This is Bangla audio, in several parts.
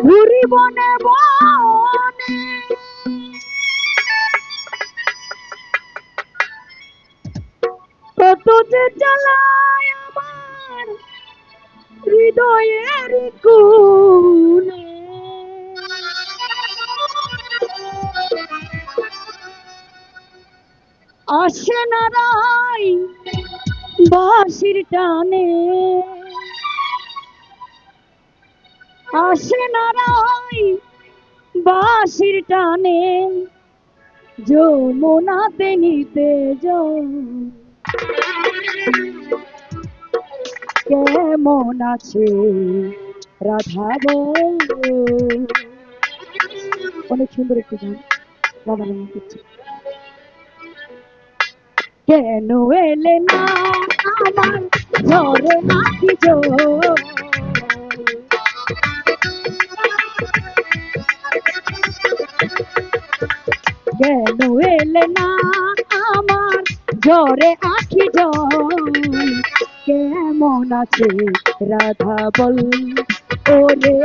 ঘুরি বনে বনে কত যে জ্বালায় আমার হৃদয়ের কোণে। আসে না রাই বাঁশির টানে, আসে না রাই বাঁশির টানে, যমুনাতে নিতে জল। কেমন আছে রাধা বল। অনেক সুন্দর একটি গান, রাধা গান করছে। কেন এলে না আমার ঝরে নাকি জল, কেন এলে না আমার ঝরে আখি জল। কেমন আছে রাধা বল, ওরে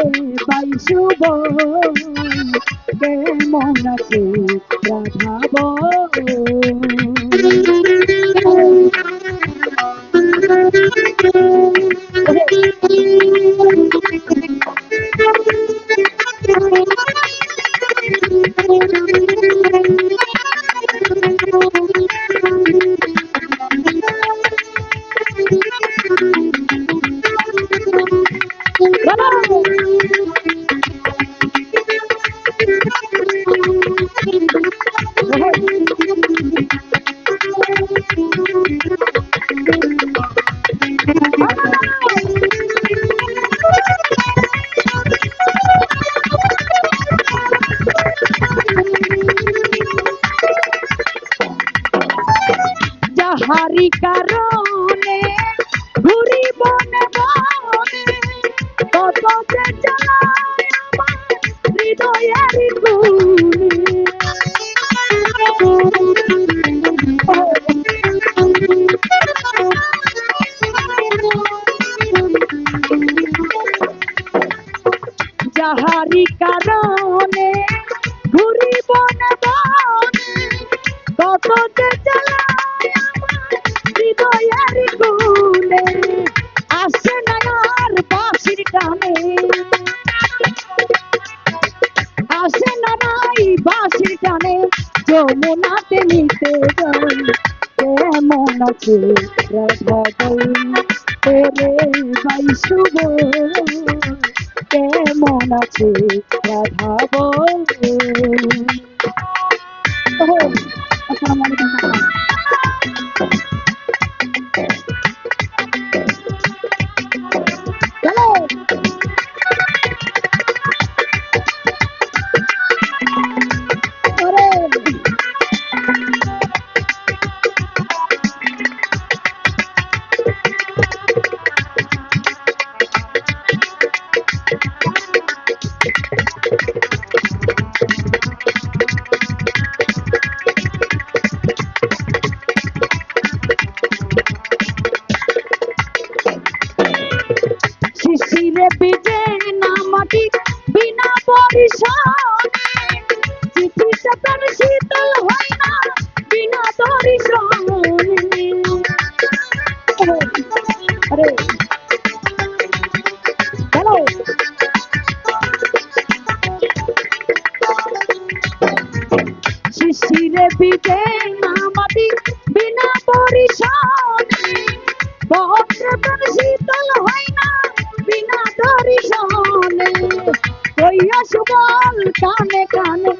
বাইশু বল। কেমন আছে রাধা বল। যাহারি কারণে ঘুরি বনে বনে কত যে জ্বালায় আমার হৃদয়ের কোণে। যাহারি কারণে ঘুরি বনে বনে কত যে জ্বালায় আমার হৃদয়ের কোণে। আসে না আর বাঁশির টানে, আসে না নাই বাঁশির টানে, যমুনাতে নিতে যাই। কেমন আছে রাধা বল, ওরে বাইশু বল। কেমন আছে রাধা বল। আসসালামু আলাইকুম। চলো শিশিরে ভিজে না মাটি বিনা পরিশনে, চিঠিটা তার শীতল হয় না বিনা দর্শনে। আরে চলো শিশিরে ভিজে না মাটি বিনা পরিশনে, বজ্রতন শীতল হয় না বিনা দর্শনে। কইয়া সুবল কানে কানে,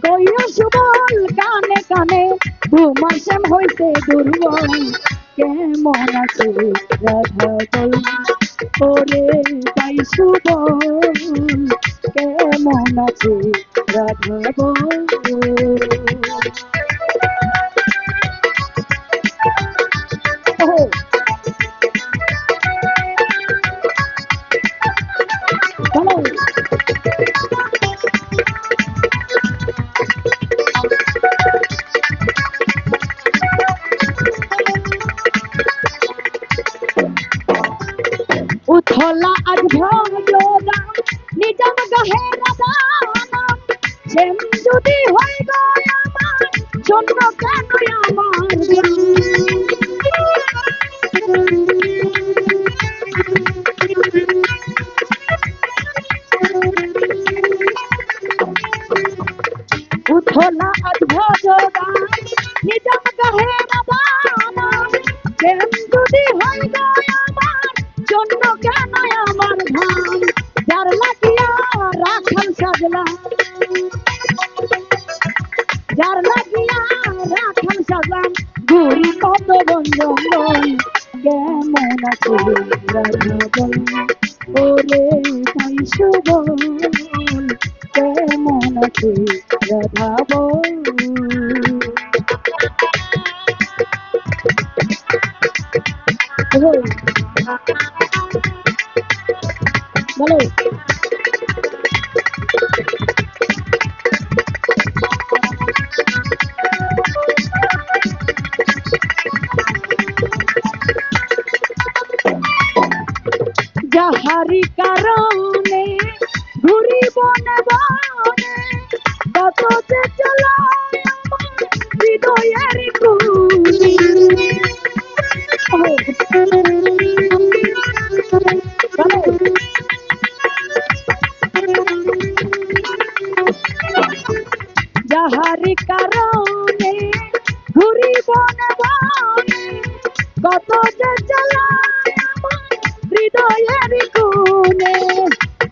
কইয়া সুবল কানে কানে, তোমার শ্যাম হইতে দুর্বল। কেমন আছে রাধা বল, ওরে বাইশু বল। কেমন আছে রাধা বল। উথলা আজ ভজরাম নিজাম গাহে রাধা নাম সেম যদি হয়ে গো আমার জন্য কেন আমার উথলা আজ ভজরাম নিজাম গাহে রাধা নাম সেম যদি হয়ে গো আমার জন্য কেন আমার ধাম যার লাগিয়া রাখাল সাজলা যার লাগিয়া রাখাল সাজলাম ঘুরি কত বন্ধন কেমন আছে রাধা বল ওরে তাই সুবল কেমন আছে রাধা বল বলো যাহারি কারণে ঘুরি বনে বনে কত যে চলায় আমার হৃদয়ের কুলি যাহারি কারণে ঘুরি বনে বনে কত যে চলায় আমার হৃদয়ের কোণে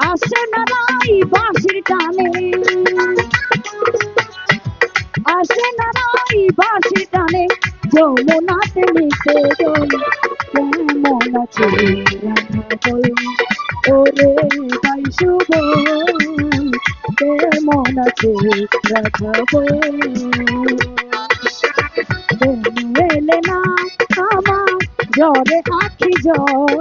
আসে না রাই বাঁশির টানে আসে না রাই বাঁশির টানে যমুনাতে মিশে জল কেমন আছে রাধা বল ওরে তাই সুবল কেমন আছে রাধা বল এলে না আমার জ্বরে আখি জল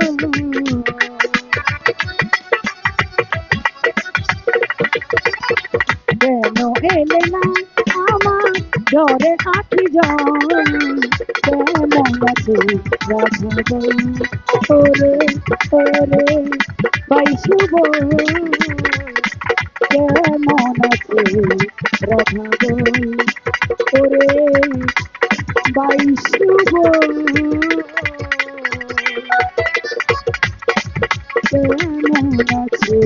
কেন এলে না আমার জ্বরে আখি জল কেমন আছে রাধা বল ওরে ওরে বাইশুব কেমন আছে রাধা বল ওরে বাইশুব কেমন আছে